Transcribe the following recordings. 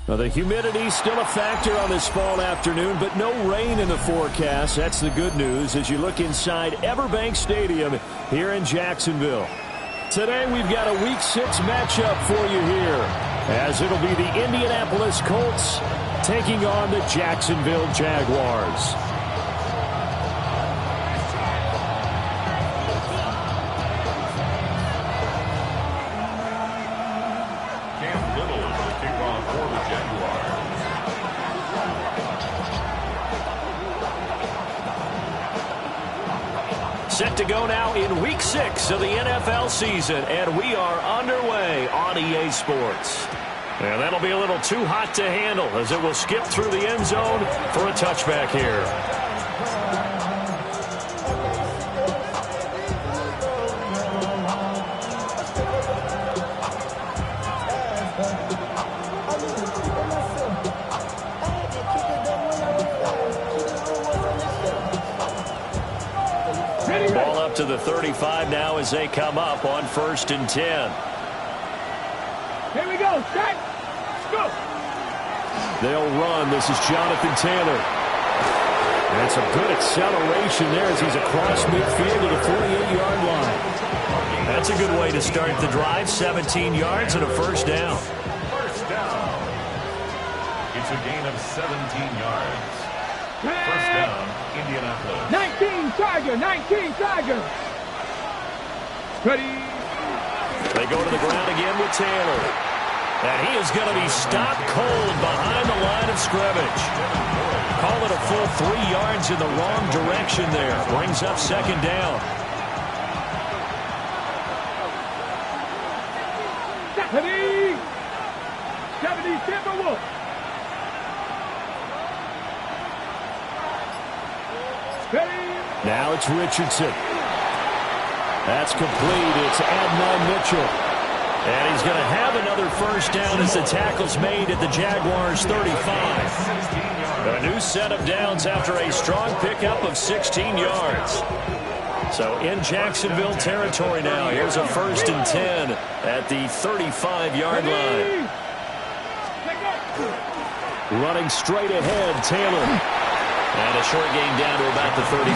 Well, the humidity still a factor on this fall afternoon, but no rain in the forecast. That's the good news as you look inside Everbank Stadium here in Jacksonville. Today we've got a Week 6 matchup for you here, as it'll be the Indianapolis Colts taking on the Jacksonville Jaguars. Set to go now in Week 6 of the NFL season, and we are underway on EA Sports. And that'll be a little too hot to handle as it will skip through the end zone for a touchback here. Ball up to the 35 now as they come up on 1st and 10. Here we go. Set. Go. They'll run. This is Jonathan Taylor. And some good acceleration there as he's across midfield to the 48-yard line. That's a good way to start the drive. 17 yards and a first down. First down. It's a gain of 17 yards. First down, Indianapolis. 19 Tiger. 19 Tiger. Ready. They go to the ground again with Taylor. And he is going to be stopped cold behind the line of scrimmage. Call it a full 3 yards in the wrong direction there. Brings up 2nd down. 70 Timberwolves. Now it's Richardson. That's complete. It's Adnan Mitchell. And he's going to have another first down as the tackle's made at the Jaguars' 35. A new set of downs after a strong pickup of 16 yards. So in Jacksonville territory now. Here's a 1st and 10 at the 35-yard line. Running straight ahead, Taylor. And a short gain down to about the 33.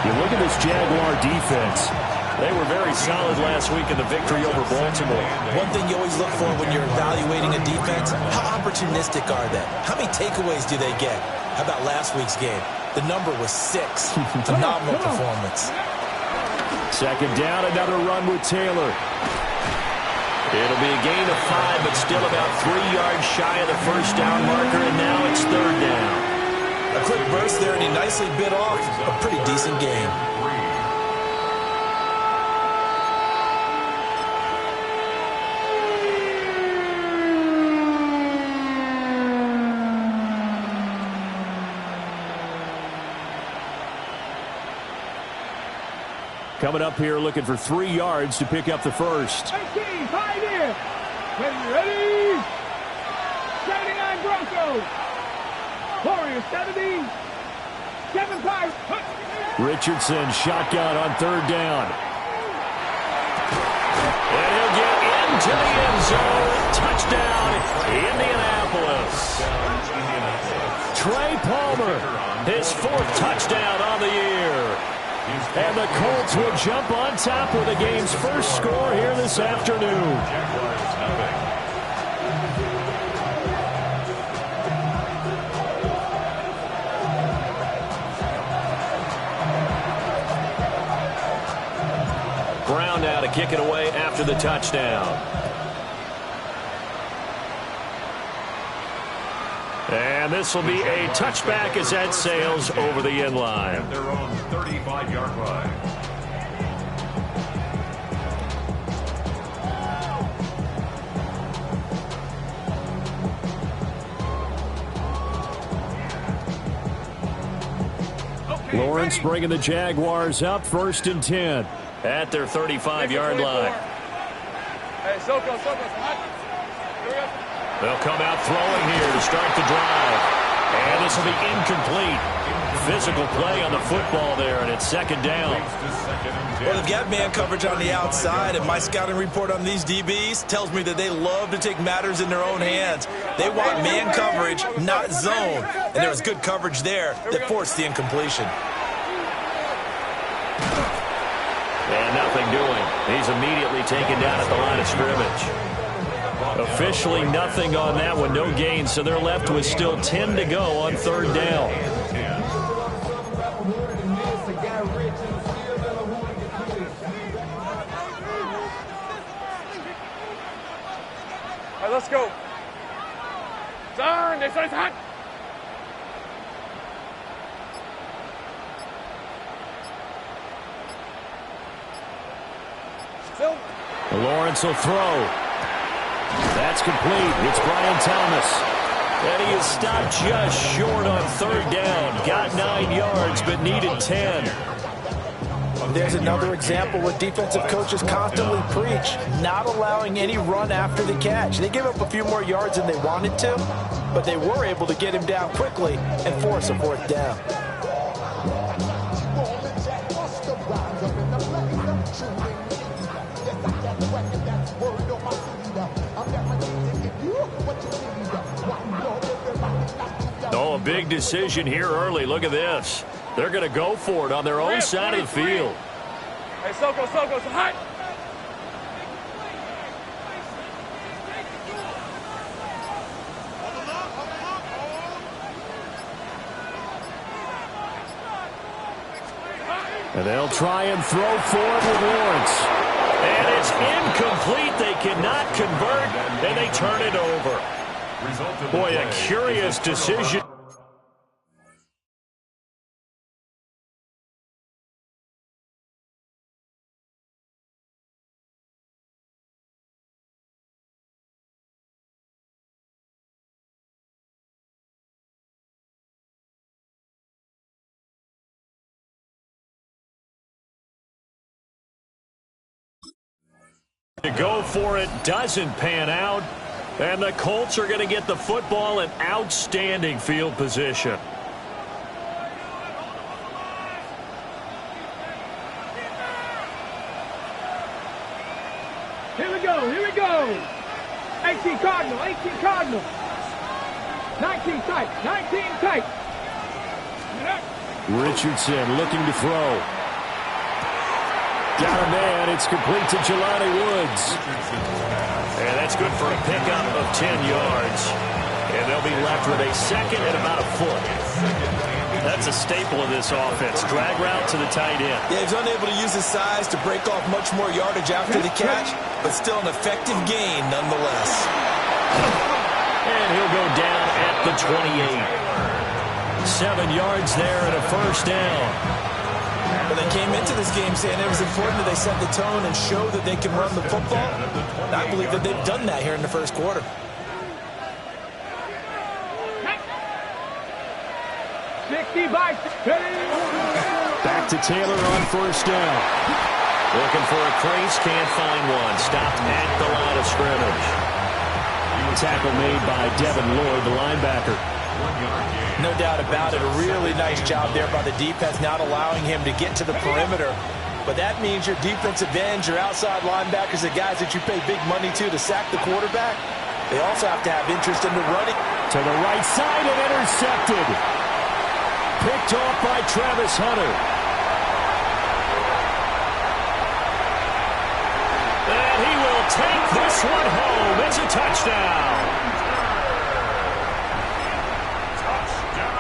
You look at this Jaguar defense. They were very solid last week in the victory over Baltimore. One thing you always look for when you're evaluating a defense, how opportunistic are they? How many takeaways do they get? How about last week's game? The number was 6. Phenomenal performance. 2nd down, another run with Taylor. It'll be a gain of 5, but still about 3 yards shy of the first down marker, and now it's 3rd down. A quick burst there, and he nicely bit off a pretty decent game. Coming up here looking for 3 yards to pick up the first. 18, 5 in. Ready. 79 Broncos. Warriors 70. 7 Pirates. Richardson shotgun on 3rd down. And he'll get into the end zone. Touchdown, Indianapolis. Trey Palmer, his 4th touchdown on the year. And the Colts will jump on top with the game's first score here this afternoon. Brown now to kick it away after the touchdown. And this will be a touchback as that sails over the end line. Their own 35-yard line. Lawrence bringing the Jaguars up 1st and 10 at their 35-yard line. Hey, Soko. They'll come out throwing here to start the drive. And this will be incomplete. physical play on the football there, and it's second down. Well, they've got man coverage on the outside, and my scouting report on these DBs tells me that they love to take matters in their own hands. They want man coverage, not zone, and there was good coverage there that forced the incompletion. And nothing doing. He's immediately taken down at the line of scrimmage. Officially nothing on that one, no gain, so they're left with still 10 to go on third down. All right, let's go. Turn, this is hot. Lawrence will throw. That's complete. It's Brian Thomas. And he is stopped just short on third down. Got 9 yards, but needed 10. There's another example where defensive coaches constantly preach, not allowing any run after the catch. They gave up a few more yards than they wanted to, but they were able to get him down quickly and force a fourth down. Oh, a big decision here early. Look at this. They're going to go for it on their own side of the field. Hey, Soko, so hot. And they'll try and throw for it with Lawrence. And it's incomplete. They cannot convert, and they turn it over. Boy, a curious decision. To go for it doesn't pan out, and the Colts are going to get the football in outstanding field position. Here we go, here we go. 18 Cardinal, 18 Cardinal. 19 tight, 19 tight. Richardson looking to throw. Got a man. It's complete to Jelani Woods. And that's good for a pickup of 10 yards. And they'll be left with a second and about a foot. That's a staple of this offense. Drag route to the tight end. Yeah, he's unable to use his size to break off much more yardage after the catch, but still an effective gain nonetheless. And he'll go down at the 28. 7 yards there and a first down. When they came into this game saying it was important that they set the tone and show that they can run the football, I believe that they've done that here in the first quarter. Back to Taylor on first down. Looking for a crease, can't find one. Stopped at the line of scrimmage. Tackle made by Devin Lloyd, the linebacker. No doubt about it. A really nice job there by the defense, not allowing him to get to the perimeter. But that means your defensive ends, your outside linebackers, the guys that you pay big money to sack the quarterback, they also have to have interest in the running. To the right side and intercepted. Picked off by Travis Hunter. And he will take this one home. It's a touchdown.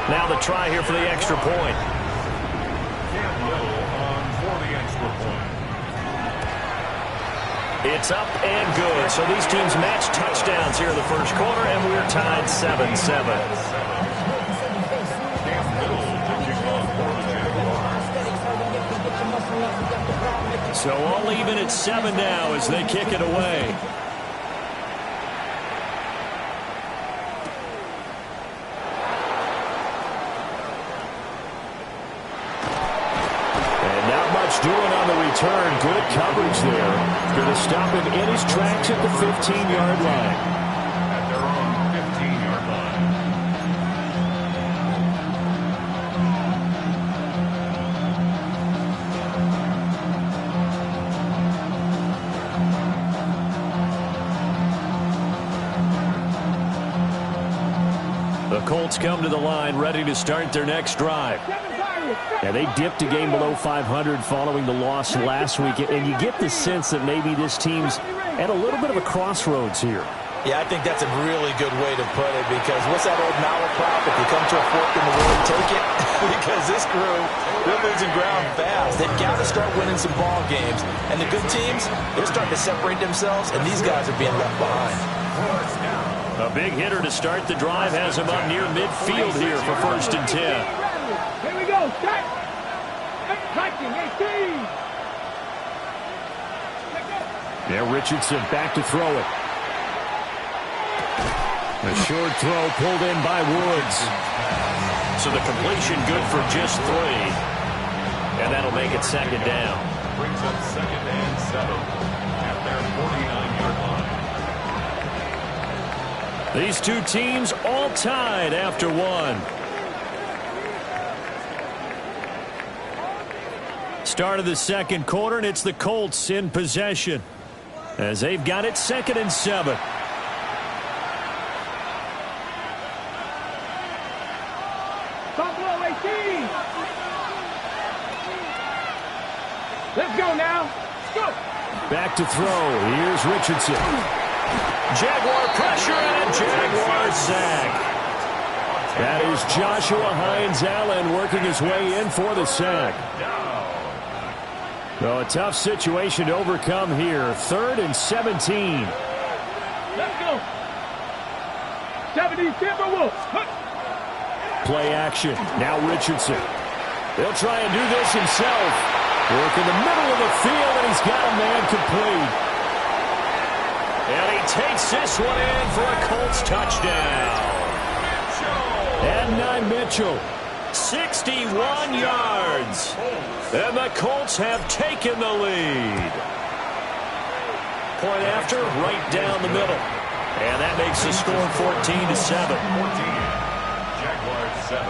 Now the try here for the extra point. It's up and good. So these teams match touchdowns here in the first quarter, and we're tied 7-7. So all even at 7 now as they kick it away. And not much doing on the return. Good coverage there. Going to stop him in his tracks at the 15-yard line. At their own 15-yard line. Colts come to the line, ready to start their next drive. Yeah, they dipped a game below 500 following the loss last week, and you get the sense that maybe this team's at a little bit of a crossroads here. Yeah, I think that's a really good way to put it, because what's that old malaprop? If you come to a fork in the road, take it. Because this crew, they're losing ground fast. They've got to start winning some ball games. And the good teams, they're starting to separate themselves, and these guys are being left behind. A big hitter to start the drive has him up near midfield here for 1st and 10. Here we go. Start. Hiking, 18. Now Richardson back to throw it. A short throw pulled in by Woods. So the completion good for just 3. And that'll make it 2nd down. Brings up 2nd and 7 at their 49-yard line. These two teams all tied after 1. Start of the 2nd quarter, and it's the Colts in possession as they've got it 2nd and 7. Buffalo 18. Let's go now. Let's go. Back to throw. Here's Richardson. Jaguar pressure and a Jaguar sack. That is Joshua Hines-Allen working his way in for the sack. So a tough situation to overcome here. 3rd and 17. Let's go. 70 Timberwolves. Play action. Now Richardson. He'll try and do this himself. Work in the middle of the field, and he's got a man complete. And he takes this one in for a Colts touchdown. Adnan Mitchell, 61 yards. And the Colts have taken the lead. Point after, right down the middle. And that makes the score 14-7. 14. Jaguars 7.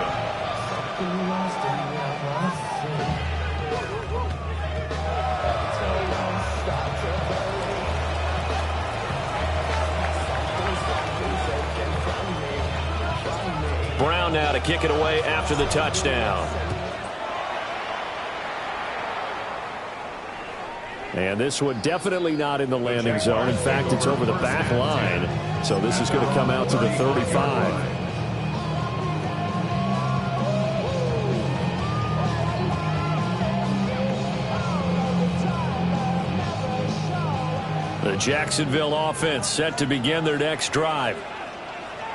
Brown now to kick it away after the touchdown. And this one definitely not in the landing zone. In fact, it's over the back line. So this is going to come out to the 35. The Jacksonville offense set to begin their next drive.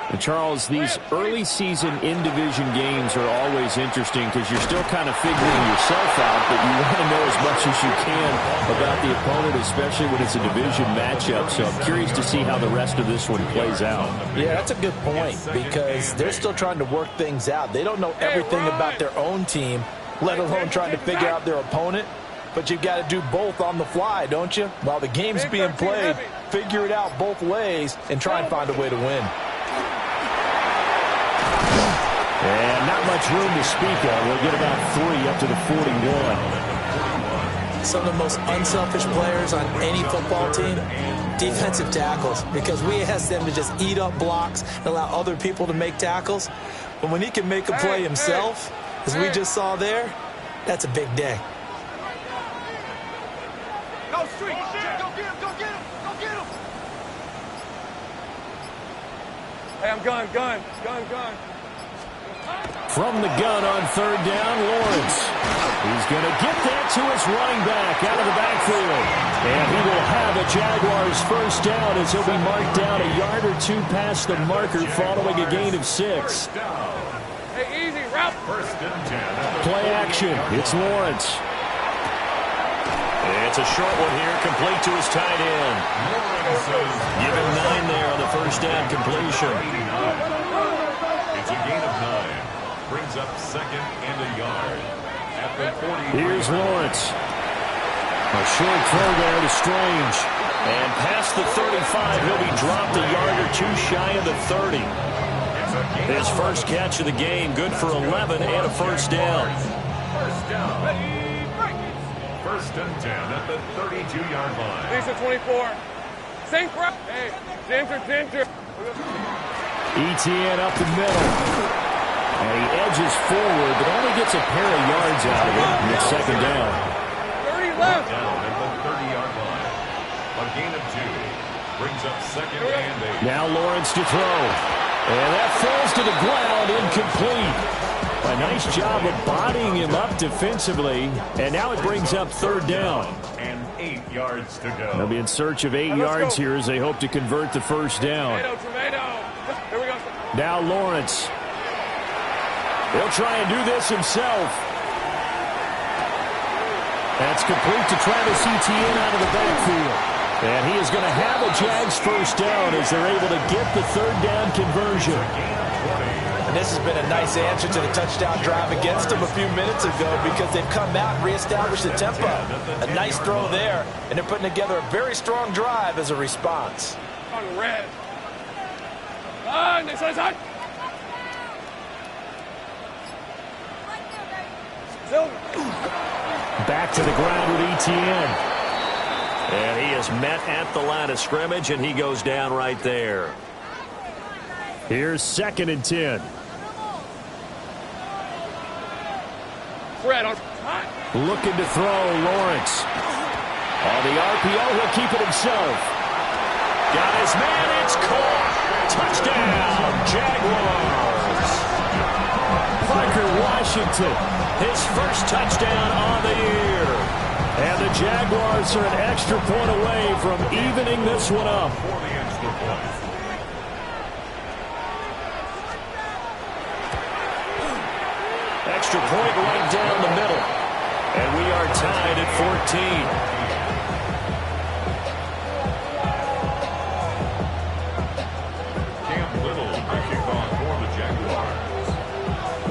And Charles, these early season in-division games are always interesting because you're still kind of figuring yourself out, but you want to know as much as you can about the opponent, especially when it's a division matchup. So I'm curious to see how the rest of this one plays out. Yeah, that's a good point because they're still trying to work things out. They don't know everything about their own team, let alone trying to figure out their opponent. But you've got to do both on the fly, don't you? While the game's being played, figure it out both ways and try and find a way to win. And not much room to speak of. We'll get about 3 up to the 41. Some of the most unselfish players on any football team, defensive tackles, because we ask them to just eat up blocks and allow other people to make tackles. But when he can make a play himself, as we just saw there, that's a big day. Go street. Go get him. Go get him. Go get him. Hey, I'm gun. From the gun on 3rd down, Lawrence. He's going to get that to his running back out of the backfield. And he will have a Jaguars 1st down as he'll be marked down a yard or 2 past the marker following a gain of 6. Hey, easy, route. 1st and 10. Play action. It's Lawrence. It's a short one here, complete to his tight end. Give him 9 there on the 1st down completion. It's a gain of 9. Brings up 2nd and a yard. At the 40. Here's Lawrence. A short throw there to Strange. And past the 35, he'll be dropped a yard or 2 shy of the 30. His first catch of the game, good for 11 and a 1st down. 1st down. 1st and 10 at the 32-yard line. Lisa 24. Same crap. Hey, center. ETN up the middle. And he edges forward, but only gets a pair of yards out of it. And it's second down. 30 left. Down at the 30-yard line. A gain of 2. Brings up second and 8. Now Lawrence to throw. And that falls to the ground, incomplete. A nice job of bodying him up defensively. And now it brings up third down. And 8 yards to go. They'll be in search of 8 yards here as they hope to convert the first down. Tomato. Here we go. Now Lawrence. He'll try and do this himself. That's complete to Travis Etienne out of the backfield. And he is going to have a Jags first down as they're able to get the third down conversion. And this has been a nice answer to the touchdown drive against them a few minutes ago because they've come out and reestablished the tempo. A nice throw there, and they're putting together a very strong drive as a response. On red. Next side. Back to the ground with Etienne. And he is met at the line of scrimmage, and he goes down right there. Here's second and 10. Fred on. Looking to throw, Lawrence. On the RPO, he'll keep it himself. Got his man, it's caught. Touchdown, Jaguars. Parker Washington, his first touchdown on the year. And the Jaguars are an extra point away from evening this one up. For the extra point. Extra point right down the middle. And we are tied at 14.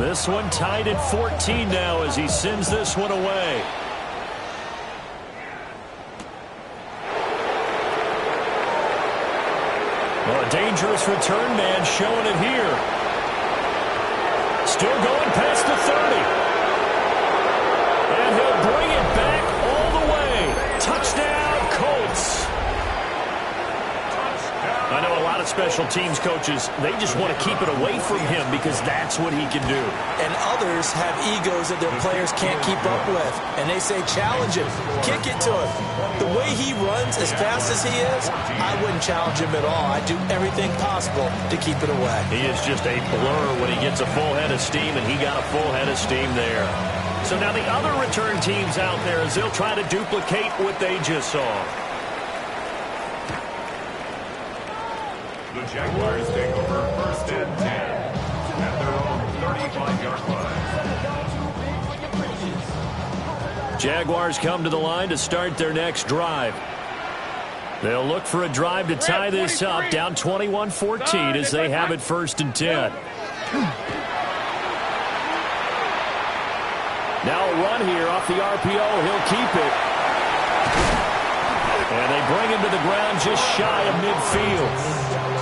This one tied at 14 now as he sends this one away. Well, a dangerous return man showing it here. Still going past the 30. And he'll bring it back all the way. Touchdown, Colts. I know a lot of special teams coaches, they just want to keep it away from him because that's what he can do. And others have egos that their players can't keep up with. And they say, challenge him, kick it to him. The way he runs as fast as he is, I wouldn't challenge him at all. I'd do everything possible to keep it away. He is just a blur when he gets a full head of steam, and he got a full head of steam there. So now the other return teams out there, as they'll try to duplicate what they just saw. The Jaguars take over first and 10 at their own 35-yard line. Jaguars come to the line to start their next drive. They'll look for a drive to tie this up, down 21-14 as they have it first and 10. Now a run here off the RPO. He'll keep it. And they bring him to the ground just shy of midfield.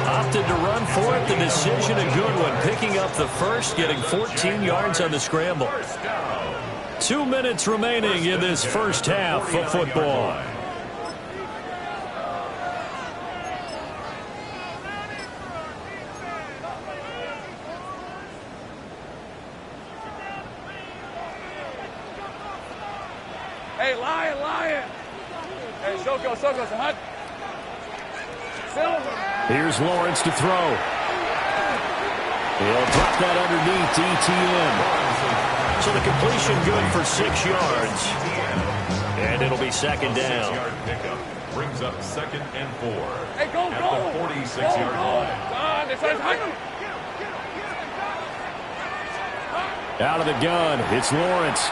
Opted to run for it. The decision, a good one. Picking up the first, getting 14 yards on the scramble. 2 minutes remaining in this first half of football. Hey, Lion. Hey, Soko, hot. Silver. Here's Lawrence to throw. He'll drop that underneath to ETN. So the completion good for 6 yards. And it'll be second down. 6-yard pickup brings up second and 4. Hey, go. At the 46-yard line. Out of the gun, it's Lawrence.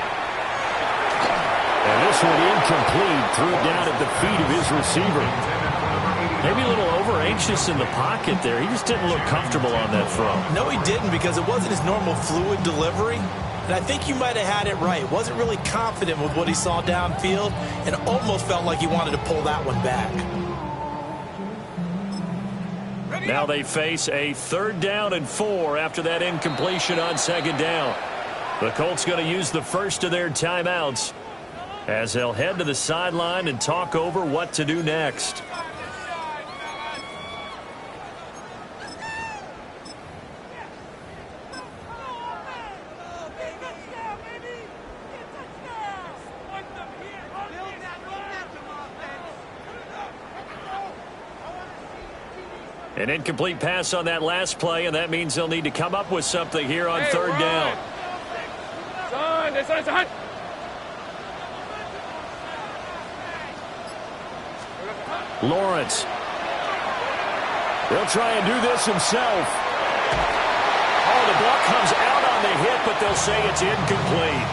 And this one incomplete. Threw it down at the feet of his receiver. Maybe a little over-anxious in the pocket there. He just didn't look comfortable on that throw. No, he didn't, because it wasn't his normal fluid delivery. And I think you might have had it right. Wasn't really confident with what he saw downfield and almost felt like he wanted to pull that one back. Now they face a 3rd down and 4 after that incompletion on 2nd down. The Colts going to use the first of their timeouts as they'll head to the sideline and talk over what to do next. An incomplete pass on that last play, and that means they'll need to come up with something here on third down. Lawrence. He'll try and do this himself. Oh, the ball comes out on the hit, but they'll say it's incomplete.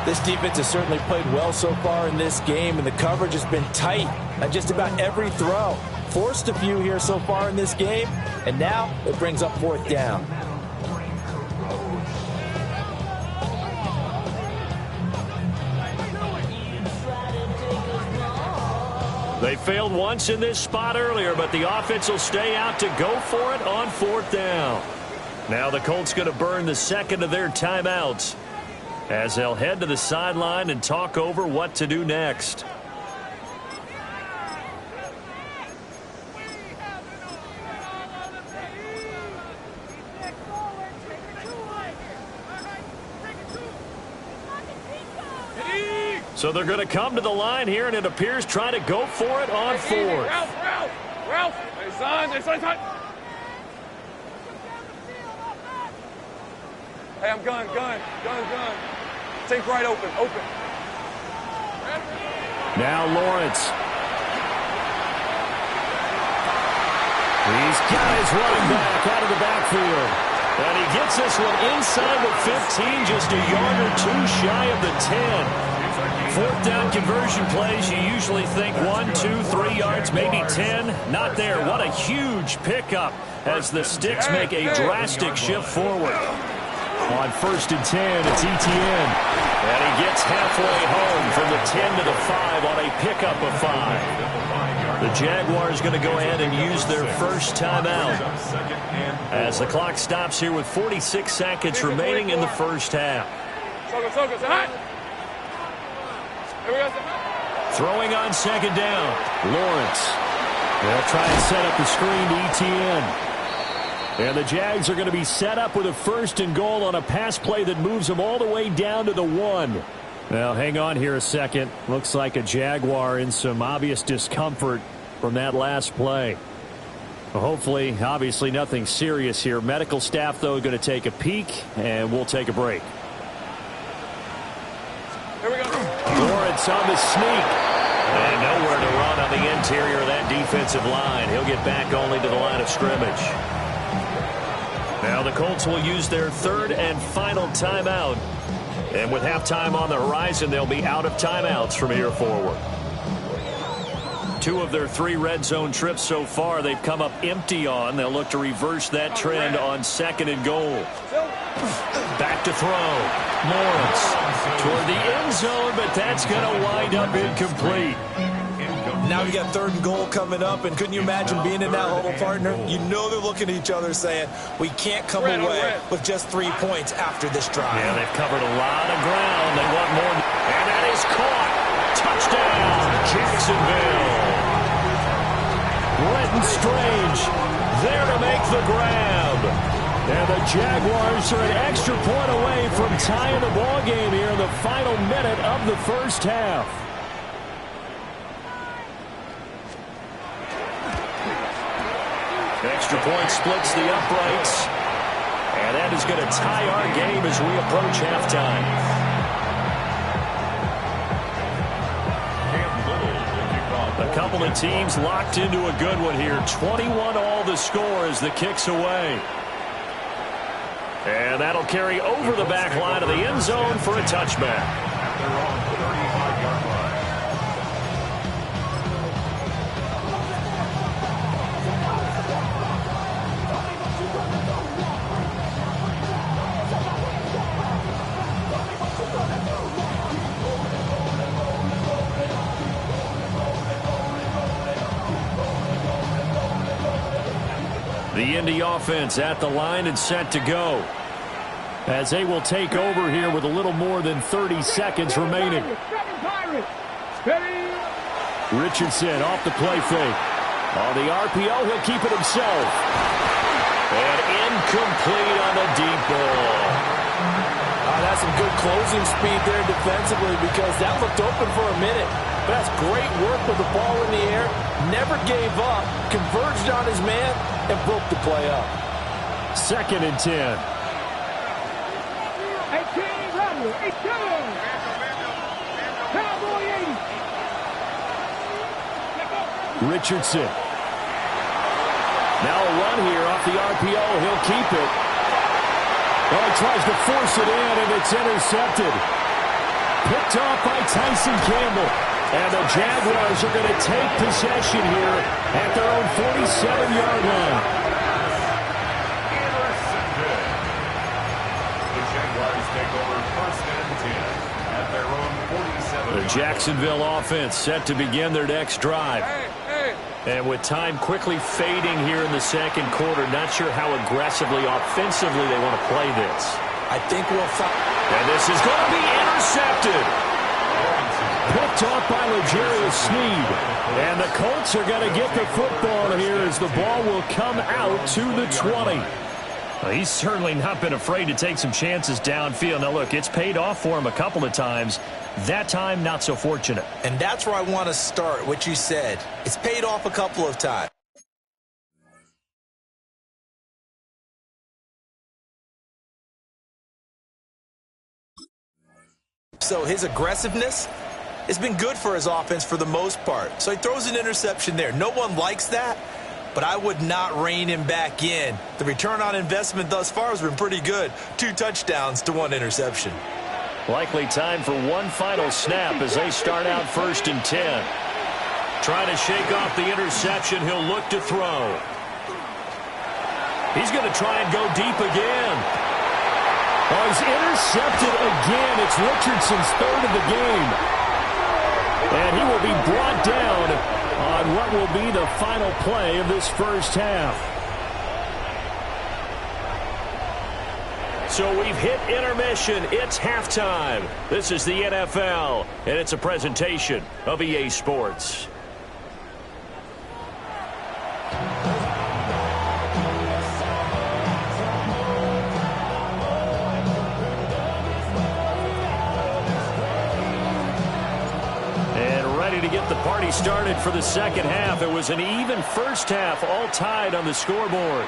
This defense has certainly played well so far in this game, and the coverage has been tight on just about every throw. Forced a few here so far in this game, and now it brings up fourth down. They failed once in this spot earlier, but the offense will stay out to go for it on fourth down. Now the Colts going to burn the second of their timeouts as they'll head to the sideline and talk over what to do next. So they're going to come to the line here, and it appears trying to go for it on fourth. Ralph. Hey, I'm gun. Think right open. Now Lawrence. He's got his running back out of the backfield. And he gets this one inside the 15, just a yard or two shy of the 10. Fourth down conversion plays, you usually think 1, 2, 3 yards, maybe 10. Not there. What a huge pickup as the Sticks make a drastic shift forward. On 1st and 10, it's Etienne. And he gets halfway home from the 10 to the 5 on a pickup of 5. The Jaguars going to go ahead and use their first timeout as the clock stops here with 46 seconds remaining in the first half. Throwing on second down. Lawrence. They'll try and set up the screen to Etienne. And the Jags are going to be set up with a 1st and goal on a pass play that moves them all the way down to the 1. Now, hang on here a second. Looks like a Jaguar in some obvious discomfort from that last play. Well, hopefully, obviously nothing serious here. Medical staff, though, going to take a peek, and we'll take a break. Here we go. Lawrence on the sneak. And nowhere to run on the interior of that defensive line. He'll get back only to the line of scrimmage. Now the Colts will use their third and final timeout. And with halftime on the horizon, they'll be out of timeouts from here forward. 2 of their 3 red zone trips so far they've come up empty on. They'll look to reverse that trend on 2nd and goal. Back to throw. Lawrence toward the end zone, but that's going to wind up incomplete. Now we got 3rd and goal coming up, and couldn't you imagine being in that huddle, partner? You know they're looking at each other saying, we can't come away with just 3 points after this drive. Yeah, they've covered a lot of ground. They want more. And that is caught. Touchdown, Jacksonville. Brenton Strange there to make the grab. And the Jaguars are an extra point away from tying the ball game here in the final minute of the first half. Extra point splits the uprights. And that is going to tie our game as we approach halftime. A couple of teams locked into a good one here. 21 all the score as the kick's away. And that'll carry over the back line of the end zone for a touchback. The Indy offense at the line and set to go as they will take over here with a little more than 30 seconds remaining. Richardson off the play fake. On the RPO, he'll keep it himself. And incomplete on the deep ball. has some good closing speed there defensively because that looked open for a minute. But that's great work with the ball in the air. Never gave up, converged on his man, and broke the play up. 2nd and 10. 18, Rumble, 18. Cowboy 80. Richardson. Now a run here off the RPO. He'll keep it. Well, he tries to force it in, and it's intercepted. Picked off by Tyson Campbell. And the Jaguars are going to take possession here at their own 47-yard line. Intercepted. The Jaguars take over 1st and 10 at their own 47. The Jacksonville offense set to begin their next drive. And with time quickly fading here in the 2nd quarter, not sure how aggressively, offensively they want to play this. I think we'll find. And this is going to be intercepted. Picked off by L'Jarius Sneed. And the Colts are going to get the football here as the ball will come out to the 20. Well, he's certainly not been afraid to take some chances downfield. Now, look, it's paid off for him a couple of times. That time, not so fortunate. And that's where I want to start, what you said. It's paid off a couple of times. So his aggressiveness has been good for his offense for the most part. So he throws an interception there. No one likes that, but I would not rein him back in. The return on investment thus far has been pretty good. 2 touchdowns to 1 interception. Likely time for one final snap as they start out 1st and 10. Trying to shake off the interception. He'll look to throw. He's going to try and go deep again. Oh, he's intercepted again. It's Richardson's 3rd of the game. And he will be brought down on what will be the final play of this 1st half. So we've hit intermission. It's halftime. This is the NFL, and it's a presentation of EA Sports. And ready to get the party started for the 2nd half. It was an even 1st half, all tied on the scoreboard.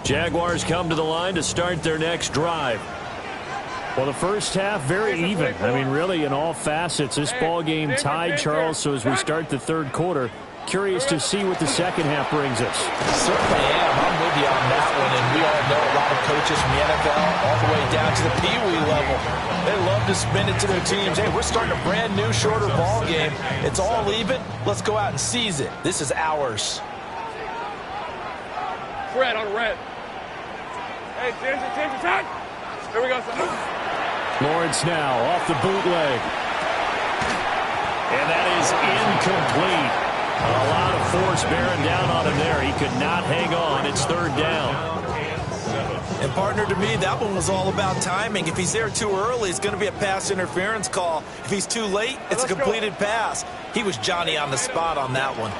Jaguars come to the line to start their next drive. Well, the 1st half, very even. I mean, really, in all facets, this ball game tied, Charles. So as we start the 3rd quarter, curious to see what the 2nd half brings us. Certainly am. I'm with you on that one. And we all know a lot of coaches from the NFL all the way down to the Pee-wee level. They love to spin it to their teams. Hey, we're starting a brand new, shorter ball game. It's all even. Let's go out and seize it. This is ours. Red on red. Hey, change the time. Here we go. Lawrence now off the bootleg. And that is incomplete. A lot of force bearing down on him there. He could not hang on. It's 3rd down. And, partner, to me, that one was all about timing. If he's there too early, it's going to be a pass interference call. If he's too late, it's a completed pass. He was Johnny on the spot on that one.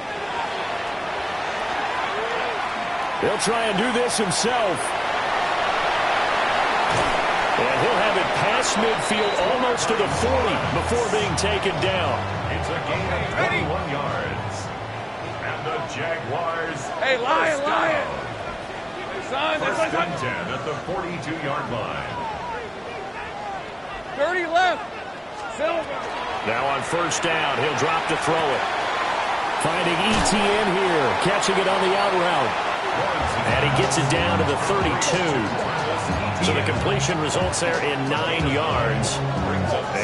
He'll try and do this himself. And he'll have it past midfield almost to the 40 before being taken down. It's a gain of 21 yards. And the Jaguars. Hey, Lion. First and 10 at the 42-yard line. 30 left. Silver. Now on 1st down, he'll drop to throw it. Finding ETN here, catching it on the out route. And he gets it down to the 32. So the completion results there in 9 yards.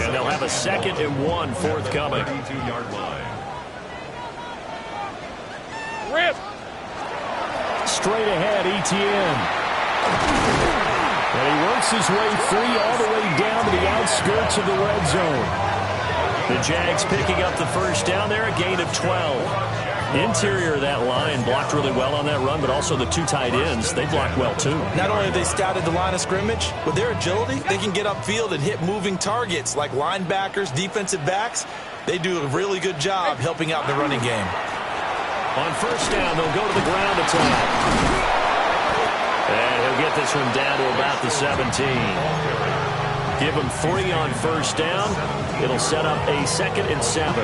And they'll have a 2nd and 1 forthcoming. 32-yard line. Rip. Straight ahead, ETN. And he works his way free all the way down to the outskirts of the red zone. The Jags picking up the first down there, a gain of 12. Interior of that line blocked really well on that run, but also the two tight ends, they blocked well too. Not only have they scouted the line of scrimmage, with their agility, they can get upfield and hit moving targets like linebackers, defensive backs. They do a really good job helping out in the running game. On first down, they'll go to the ground attack. And he'll get this one down to about the 17. Give him 3 on first down. It'll set up a 2nd and 7.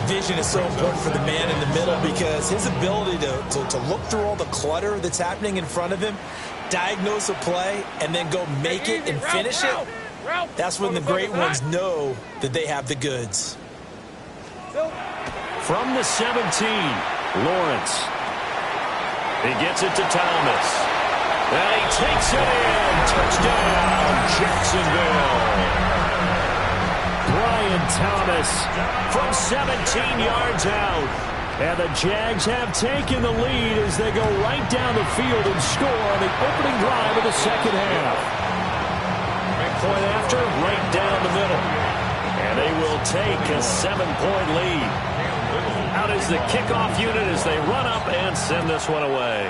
Vision is so important for the man in the middle because his ability to look through all the clutter that's happening in front of him, diagnose a play, and then go make it and finish it, that's when the great ones know that they have the goods. From the 17, Lawrence. He gets it to Thomas. And he takes it in. Touchdown, Jacksonville. Brian Thomas from 17 yards out. And the Jags have taken the lead as they go right down the field and score on the opening drive of the second half. Point after, right down the middle. And they will take a 7-point lead. Out is the kickoff unit as they run up and send this one away.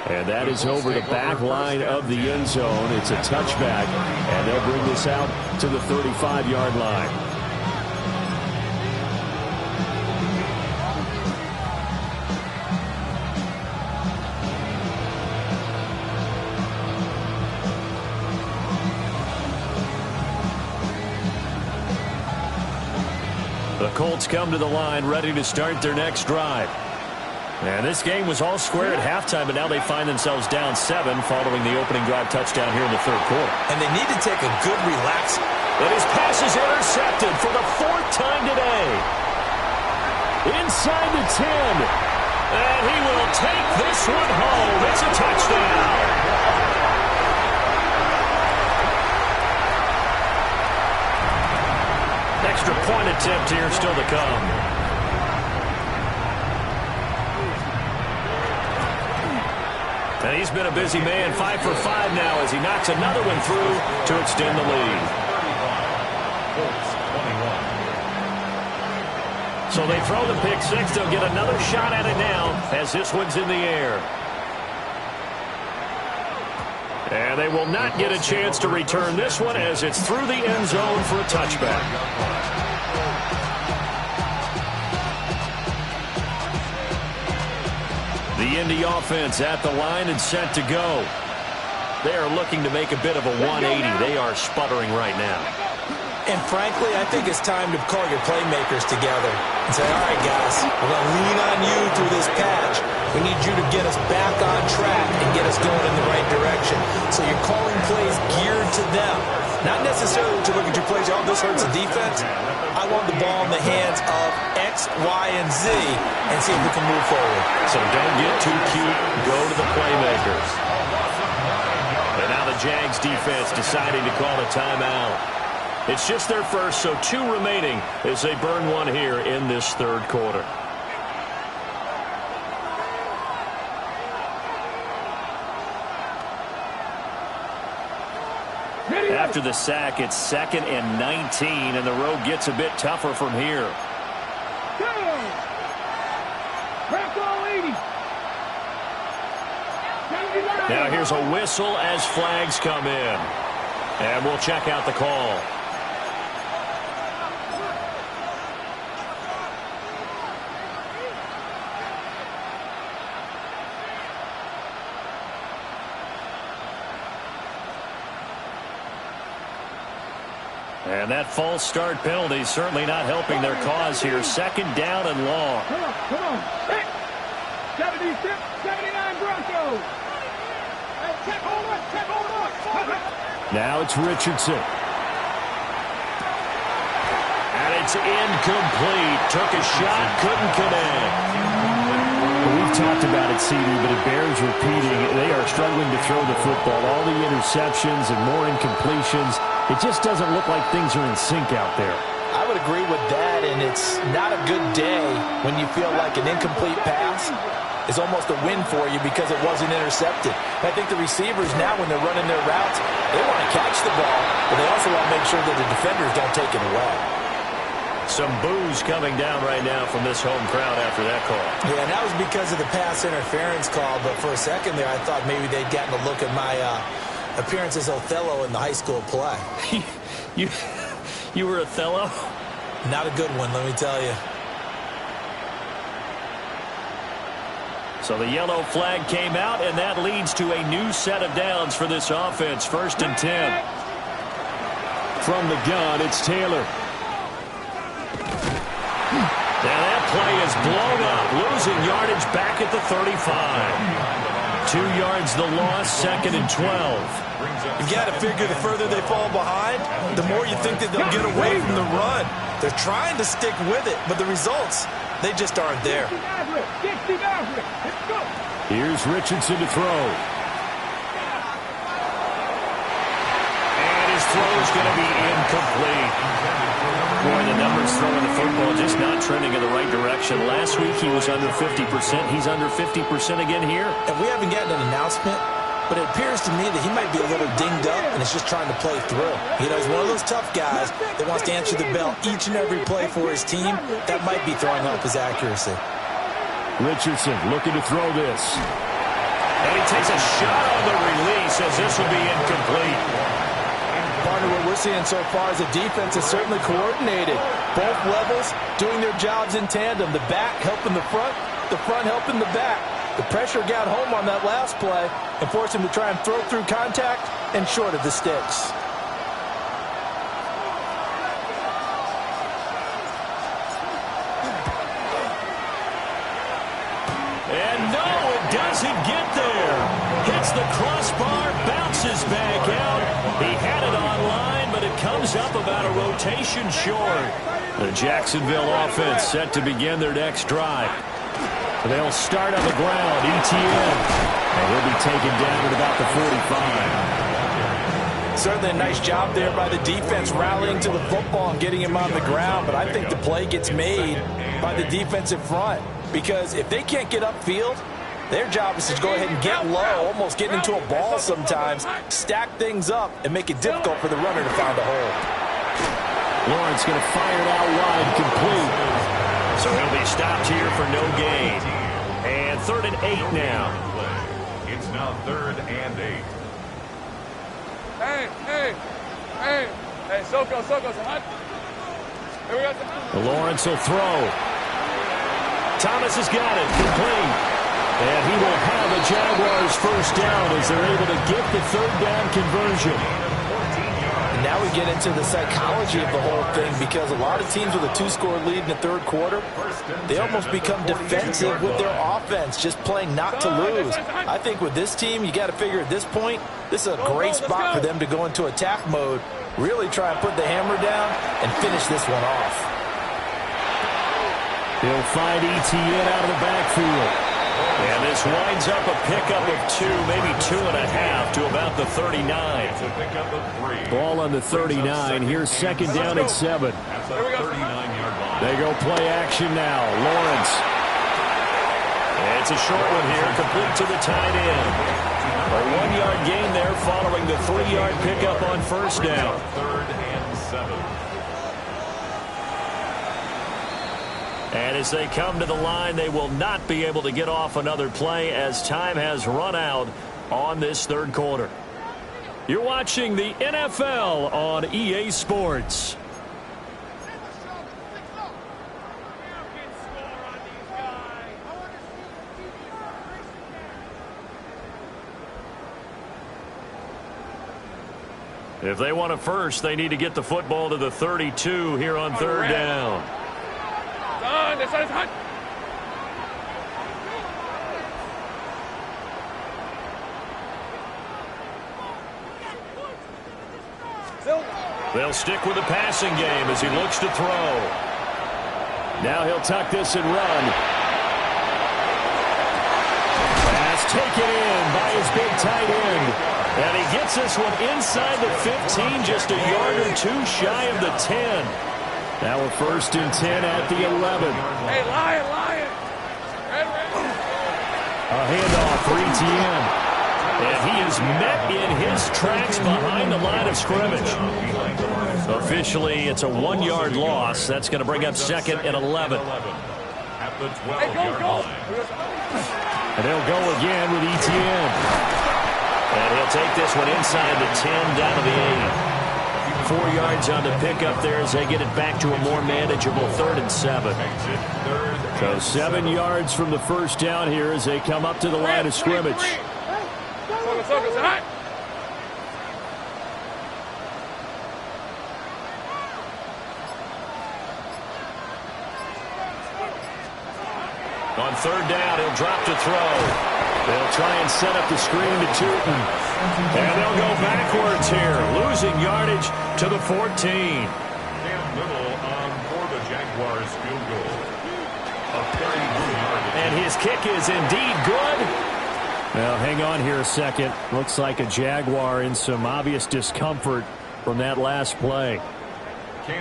And that is over the back line of the end zone. It's a touchback, and they'll bring this out to the 35-yard line. The Colts come to the line ready to start their next drive. And this game was all square at halftime, but now they find themselves down 7 following the opening drive touchdown here in the third quarter. And they need to take a good relax. And his pass is intercepted for the 4th time today. Inside the 10. And he will take this one home. It's a touchdown. Extra point attempt here still to come. And he's been a busy man, 5 for 5 now as he knocks another one through to extend the lead. So they throw the pick 6. They'll get another shot at it now as this one's in the air. And they will not get a chance to return this one as it's through the end zone for a touchback. The Indy offense at the line and set to go. They are looking to make a bit of a 180. They are sputtering right now. And frankly, I think it's time to call your playmakers together and say, all right, guys, we're going to lean on you through this patch. We need you to get us back on track and get us going in the right direction. So you're calling plays geared to them. Not necessarily to look at your plays, oh, this hurts the defense. I want the ball in the hands of X, Y, and Z and see if we can move forward. So don't get too cute. Go to the playmakers. And now the Jags defense deciding to call a timeout. It's just their first, so 2 remaining as they burn one here in this third quarter. After the sack, it's 2nd and 19, and the road gets a bit tougher from here. Now here's a whistle as flags come in. And we'll check out the call. And that false start penalty certainly not helping their cause here. 2nd down and long. Come on. 76, 79 Broncos. Hey, check hold up. Now it's Richardson. And it's incomplete. Took a shot, couldn't connect. We've talked about it, CD, but it bears repeating. They are struggling to throw the football. All the interceptions and more incompletions. It just doesn't look like things are in sync out there. I would agree with that, and it's not a good day when you feel like an incomplete pass is almost a win for you because it wasn't intercepted. I think the receivers now, when they're running their routes, they want to catch the ball, but they also want to make sure that the defenders don't take it away. Some boos coming down right now from this home crowd after that call. Yeah, and that was because of the pass interference call, but for a second there, I thought maybe they'd gotten a look at my appearance as Othello in the high school play. You were Othello? Not a good one, let me tell you. So the yellow flag came out, and that leads to a new set of downs for this offense. 1st and 10. From the gun, it's Taylor. Now that play is blown up, losing yardage back at the 35. 2 yards the loss, 2nd and 12. You got to figure the further they fall behind, the more you think that they'll get away from the run. They're trying to stick with it, but the results, they just aren't there. Here's Richardson to throw. And his throw is going to be incomplete. Boy, the numbers throwing the football just not trending in the right direction. Last week he was under 50%. He's under 50% again here. And we haven't gotten an announcement, but it appears to me that he might be a little dinged up and is just trying to play through. You know, he's one of those tough guys that wants to answer the bell each and every play for his team. That might be throwing off his accuracy. Richardson looking to throw this. And he takes a shot on the release as this will be incomplete. Partner, what we're seeing so far is the defense is certainly coordinated. Both levels doing their jobs in tandem. The back helping the front helping the back. The pressure got home on that last play and forced him to try and throw through contact and short of the sticks. And no, it doesn't get there. Hits the crossbar, bounces back out. He had it online, but it comes up about a rotation short. The Jacksonville offense set to begin their next drive. They'll start on the ground, ETN, and he'll be taken down at about the 45. Certainly a nice job there by the defense rallying to the football and getting him on the ground, but I think the play gets made by the defensive front because if they can't get upfield, their job is to go ahead and get low, almost get into a ball sometimes, stack things up, and make it difficult for the runner to find a hole. Lawrence going to fire it out wide, complete. So he'll be stopped here for no gain. And 3rd and 8 now. It's now 3rd and 8. Hey, Soko, son. Here we go. Lawrence will throw. Thomas has got it, complete. And he will have a Jaguars 1st down as they're able to get the 3rd down conversion. And now we get into the psychology of the whole thing because a lot of teams with a 2-score lead in the 3rd quarter, they almost become defensive with their offense, just playing not to lose. I think with this team, you got to figure at this point, this is a great spot for them to go into attack mode, really try and put the hammer down and finish this one off. He'll find ETN out of the backfield. And this winds up a pickup of 2, maybe 2.5 to about the 39. Ball on the 39. Here's 2nd down at 7. They go play action now. Lawrence. It's a short one here, complete to the tight end. A 1-yard gain there following the 3-yard pickup on 1st down. 3rd and 7. And as they come to the line, they will not be able to get off another play as time has run out on this 3rd quarter. You're watching the NFL on EA Sports. If they want a first, they need to get the football to the 32 here on 3rd down. They'll stick with the passing game as he looks to throw. Now he'll tuck this and run. Pass taken in by his big tight end. And he gets this one inside the 15, just a yard or 2 shy of the 10. Now we're 1st and 10 at the 11. Hey, Lion. A handoff for Etienne. And he is met in his tracks behind the line of scrimmage. Officially, it's a 1-yard loss. That's going to bring up 2nd and 11. At the 12-yard line. And they'll go again with Etienne. And he'll take this one inside the 10 down to the 8. 4 yards on the pickup there as they get it back to a more manageable 3rd and 7. So 7 yards from the first down here as they come up to the line of scrimmage. On 3rd down, he'll drop to throw. They'll try and set up the screen to Tootin. And they'll go backwards here, losing yardage to the 14. Cam Little on for the Jaguars field goal. A 31-yard. And his kick is indeed good. Now, hang on here a second. Looks like a Jaguar in some obvious discomfort from that last play.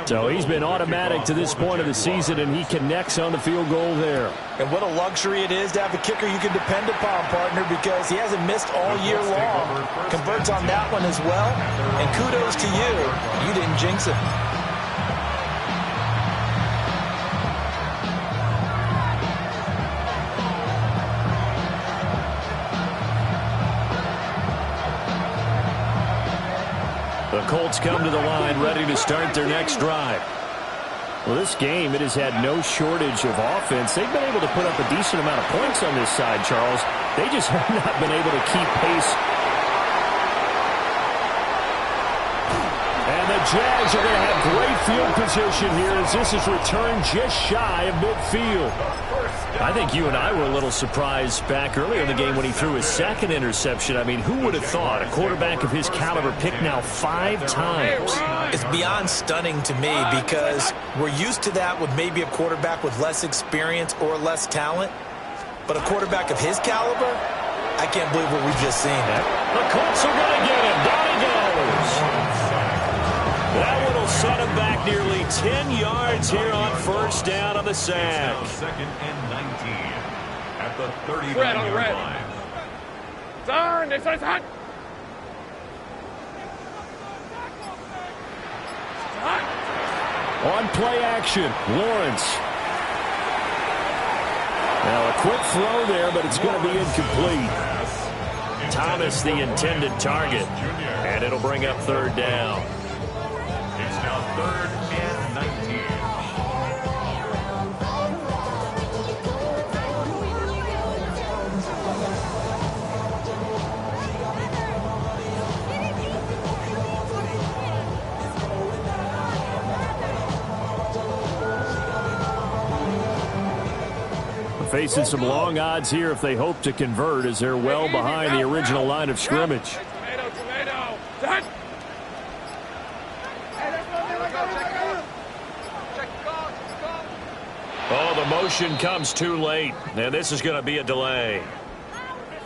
So he's been automatic to this point of the season, and he connects on the field goal there. And what a luxury it is to have a kicker you can depend upon, partner, because he hasn't missed all year long. Converts on that one as well. And kudos to you. You didn't jinx it. The Colts come to the line ready to start their next drive. Well, this game, it has had no shortage of offense. They've been able to put up a decent amount of points on this side, Charles. They just have not been able to keep pace. And the Jags are going to have great field position here as this is returned just shy of midfield. I think you and I were a little surprised back earlier in the game when he threw his 2nd interception. I mean, who would have thought a quarterback of his caliber picked now 5 times? It's beyond stunning to me because we're used to that with maybe a quarterback with less experience or less talent. But a quarterback of his caliber, I can't believe what we've just seen. The Colts are going to get him. Down he goes. That one will set him back nearly 10 yards here on 1st down on the sack. 2nd and 19 at the 39-yard line. It's hot. On play action, Lawrence. Now a quick throw there, but it's going to be incomplete. Thomas the intended target, and it'll bring up 3rd down. It's now 3rd and 19. Facing some long odds here if they hope to convert as they're well behind the original line of scrimmage. Oh, the motion comes too late, and this is going to be a delay.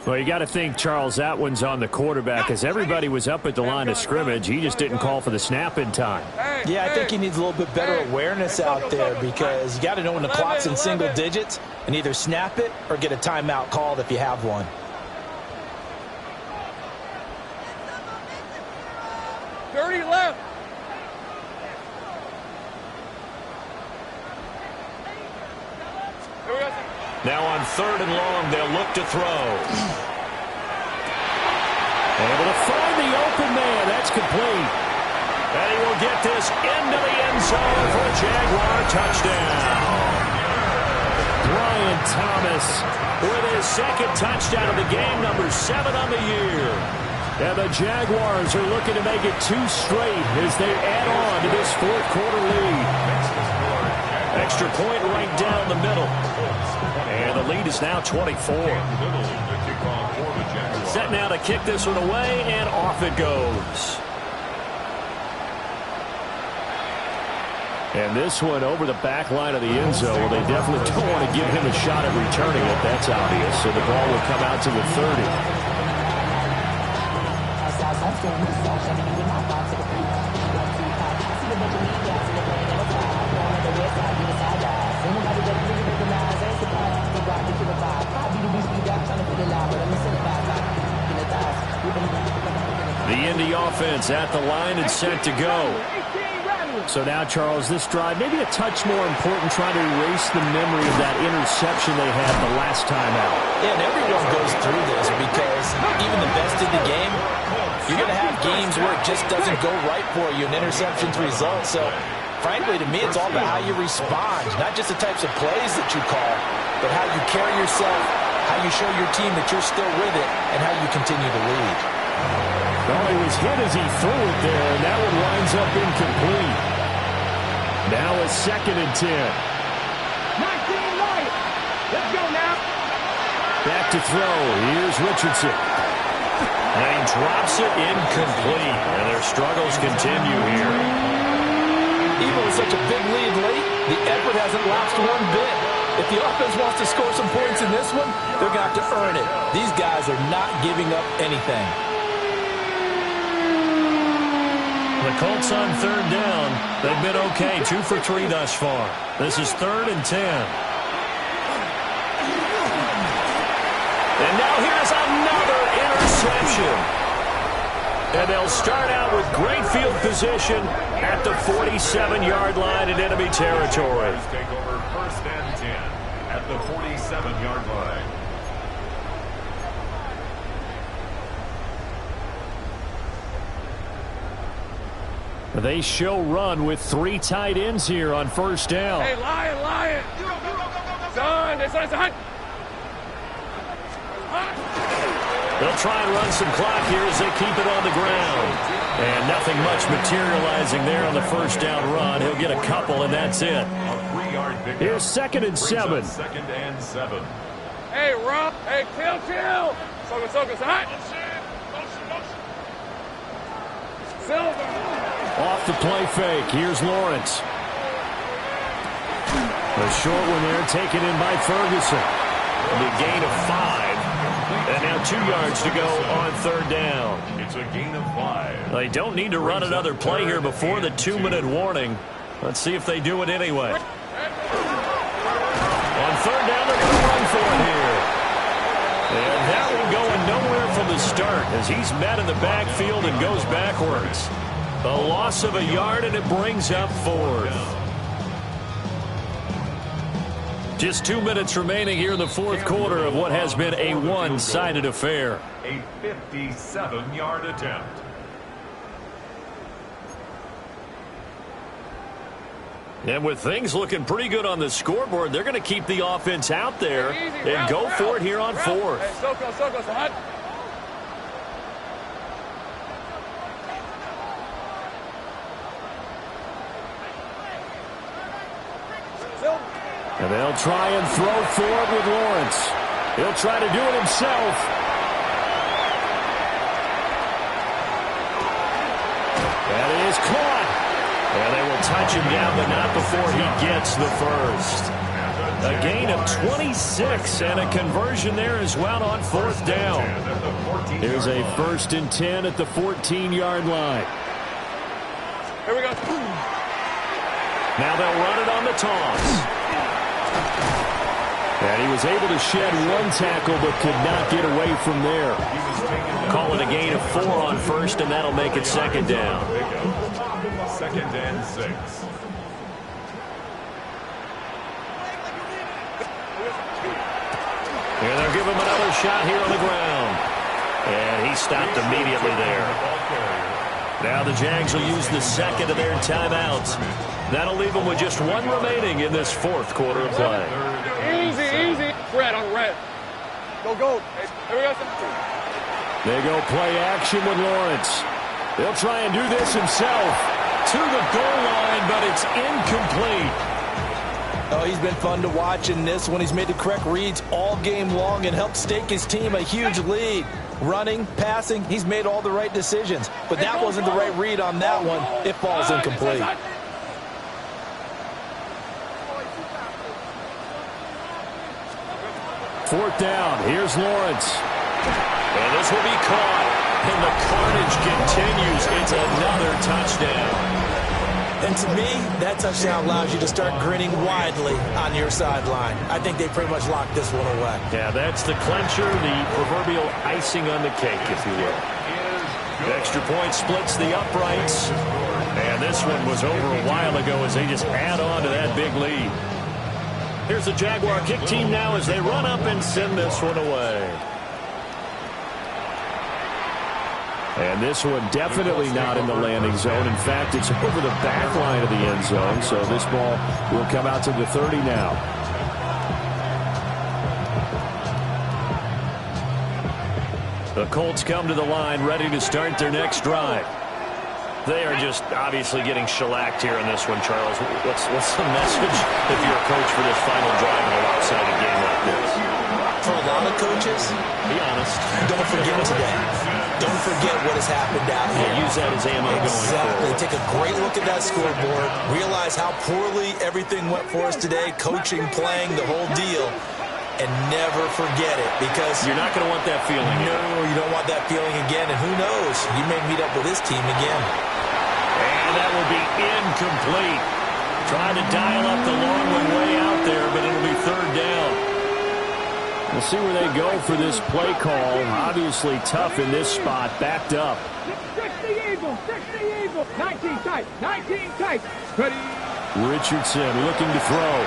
Well, you got to think, Charles, that one's on the quarterback as everybody was up at the line of scrimmage. He just didn't call for the snap in time. Yeah, I think he needs a little bit better awareness out there because you got to know when the clock's in single digits and either snap it or get a timeout called if you have one. Dirty left. Now on 3rd and long, they'll look to throw. Able to find the open man. That's complete. And he will get this into the end zone for a Jaguar touchdown. Brian Thomas with his 2nd touchdown of the game, number 7 on the year. And the Jaguars are looking to make it 2 straight as they add on to this 4th quarter lead. Extra point right down the middle. And the lead is now 24. Set now to kick this one away, and off it goes. And this one over the back line of the end zone. Well, they definitely don't want to give him a shot at returning it. That's obvious. So the ball will come out to the 30. Indy offense at the line and set to go. So now, Charles, this drive, maybe a touch more important, trying to erase the memory of that interception they had the last time out. Yeah, and everyone goes through this because even the best in the game, you're going to have games where it just doesn't go right for you, and interceptions result. So, frankly, to me, it's all about how you respond, not just the types of plays that you call, but how you carry yourself, how you show your team that you're still with it, and how you continue to lead. Well, he was hit as he threw it there, and that one winds up incomplete. Now a 2nd and 10. 19 right. Let's go now. Back to throw. Here's Richardson. And he drops it incomplete. And their struggles continue here. Even with such a big lead late, the effort hasn't lapsed one bit. If the offense wants to score some points in this one, they're going to have to earn it. These guys are not giving up anything. The Colts on 3rd down. They've been okay, 2 for 3 thus far. This is 3rd and 10. And now here's another interception. And they'll start out with great field position at the 47-yard line in enemy territory. Take over 1st and 10 at the 47-yard line. They show run with 3 tight ends here on 1st down. Hey, Lion. Son. They'll try and run some clock here as they keep it on the ground. And nothing much materializing there on the 1st down run. He'll get a couple, and that's it. A 3-yard pickup. Here's 2nd and 7. 2nd and 7. Hey, Rob. Hey, chill. Focus. Hot. Silver. Off the play fake. Here's Lawrence. A short one there taken in by Ferguson. The gain of 5. And now 2 yards to go on 3rd down. It's a gain of 5. They don't need to run another play here before the 2-minute warning. Let's see if they do it anyway. On 3rd down, they're going to run for it here. And that one going nowhere from the start as he's met in the backfield and goes backwards. A loss of a yard, and it brings up 4th. Just 2 minutes remaining here in the 4th quarter of what has been a one-sided affair. A 57-yard attempt. And with things looking pretty good on the scoreboard, they're going to keep the offense out there and go for it here on 4th. Hey, Soko, hot. And they'll try and throw forward with Lawrence. He'll try to do it himself. That is caught. And they will touch him down, but not before he gets the first. A gain of 26 and a conversion there as well on 4th down. Here's a 1st and 10 at the 14-yard line. Here we go. Now they'll run it on the toss. And he was able to shed 1 tackle but could not get away from there. Call it a gain of 4 on 1st, and that'll make it 2nd down. 2nd and 6. And they'll give him another shot here on the ground. And he stopped immediately there. Now the Jags will use the 2nd of their timeouts. That'll leave them with just 1 remaining in this 4th quarter of play. Easy. Red on red. Go. Hey, here we go. They go play action with Lawrence. They'll try and do this himself. To the goal line, but it's incomplete. Oh, he's been fun to watch in this one. He's made the correct reads all game long and helped stake his team a huge lead. Running, passing, he's made all the right decisions. But that wasn't the right read on that one. It falls incomplete. Fourth down. Here's Lawrence. And this will be caught. And the carnage continues. It's another touchdown. And to me, that touchdown allows you to start grinning widely on your sideline. I think they pretty much locked this one away. Yeah, that's the clincher, the proverbial icing on the cake, if you will. Extra point splits the uprights. And this one was over a while ago as they just add on to that big lead. Here's the Jaguar kick team now as they run up and send this one away. And this one definitely not in the landing zone. In fact, it's over the back line of the end zone. So this ball will come out to the 30 now. The Colts come to the line ready to start their next drive. They are just obviously getting shellacked here in this one, Charles. What's the message if you're a coach for this final drive in a lopsided game like this? For a lot of coaches, be honest. Don't forget today. Don't forget what has happened out here. Use that as ammo going forward. Take a great look at that scoreboard. Realize how poorly everything went for us today. Coaching, playing, the whole deal. And never forget it, because you're not going to want that feeling again. No, you don't want that feeling again. And who knows? You may meet up with this team again. And that will be incomplete. Trying to dial up the long one way out there, but it'll be third down. We'll see where they go for this play call. Obviously tough in this spot, backed up. 60 Eagles, 60 Eagles. 19 tight, 19 tight. Ready. Richardson looking to throw.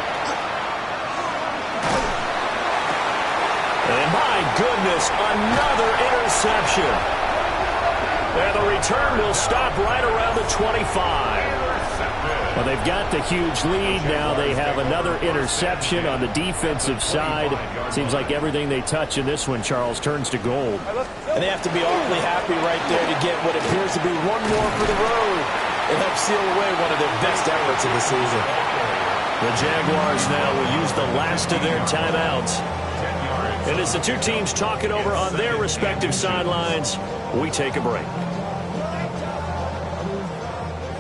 And my goodness, another interception. And the return will stop right around the 25. Well, they've got the huge lead now. They have another interception on the defensive side. Seems like everything they touch in this one, Charles, turns to gold. And they have to be awfully happy right there to get what appears to be one more for the road and help seal away one of their best efforts of the season. The Jaguars now will use the last of their timeouts. And as the two teams talk it over on their respective sidelines, we take a break.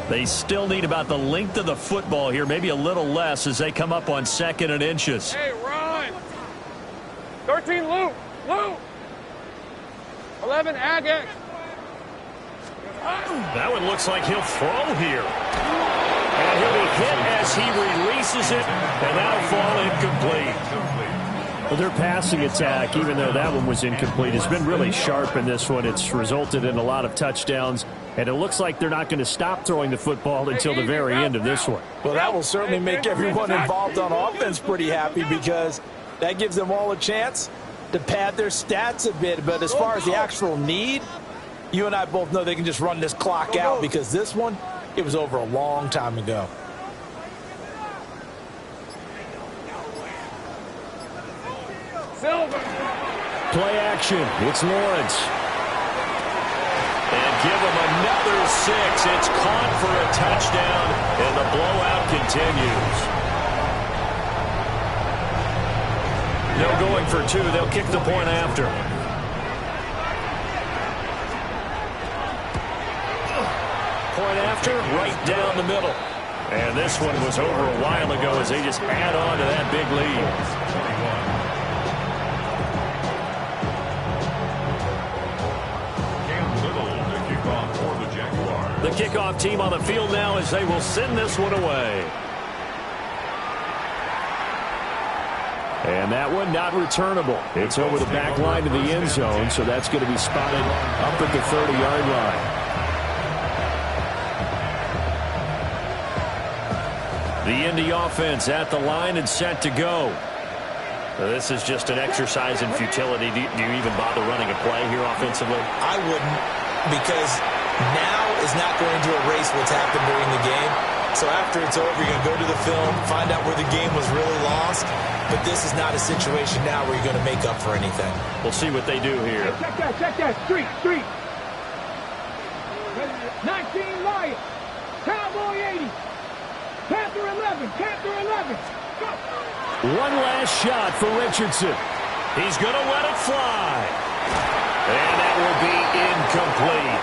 They still need about the length of the football here, maybe a little less as they come up on 2nd and inches. Hey, run. 13, Luke. 11, Agate. That one looks like he'll throw here. And he'll be hit as he releases it, and that'll fall incomplete. Well, their passing attack, even though that one was incomplete, has been really sharp in this one. It's resulted in a lot of touchdowns, and it looks like they're not going to stop throwing the football until the very end of this one. Well, that will certainly make everyone involved on offense pretty happy, because that gives them all a chance to pad their stats a bit. But as far as the actual need, you and I both know they can just run this clock out, because this one, it was over a long time ago. Play action. It's Lawrence. And give him another 6. It's caught for a touchdown, and the blowout continues. No going for 2. They'll kick the point after. Point after, right down the middle. And this one was over a while ago as they just add on to that big lead. The kickoff team on the field now as they will send this one away. And that one not returnable. It's over the back line of the end zone, so that's going to be spotted up at the 30-yard line. The Indy offense at the line and set to go. This is just an exercise in futility. Do you even bother running a play here offensively? I wouldn't, because now is not going to erase what's happened during the game. So after it's over, you're going to go to the film, find out where the game was really lost. But this is not a situation now where you're going to make up for anything. We'll see what they do here. Hey, check that. Street. 19 Lions. Cowboy 80. Panther 11. Go. One last shot for Richardson. He's going to let it fly. And that will be incomplete,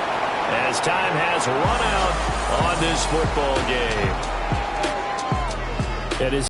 as time has run out on this football game. It is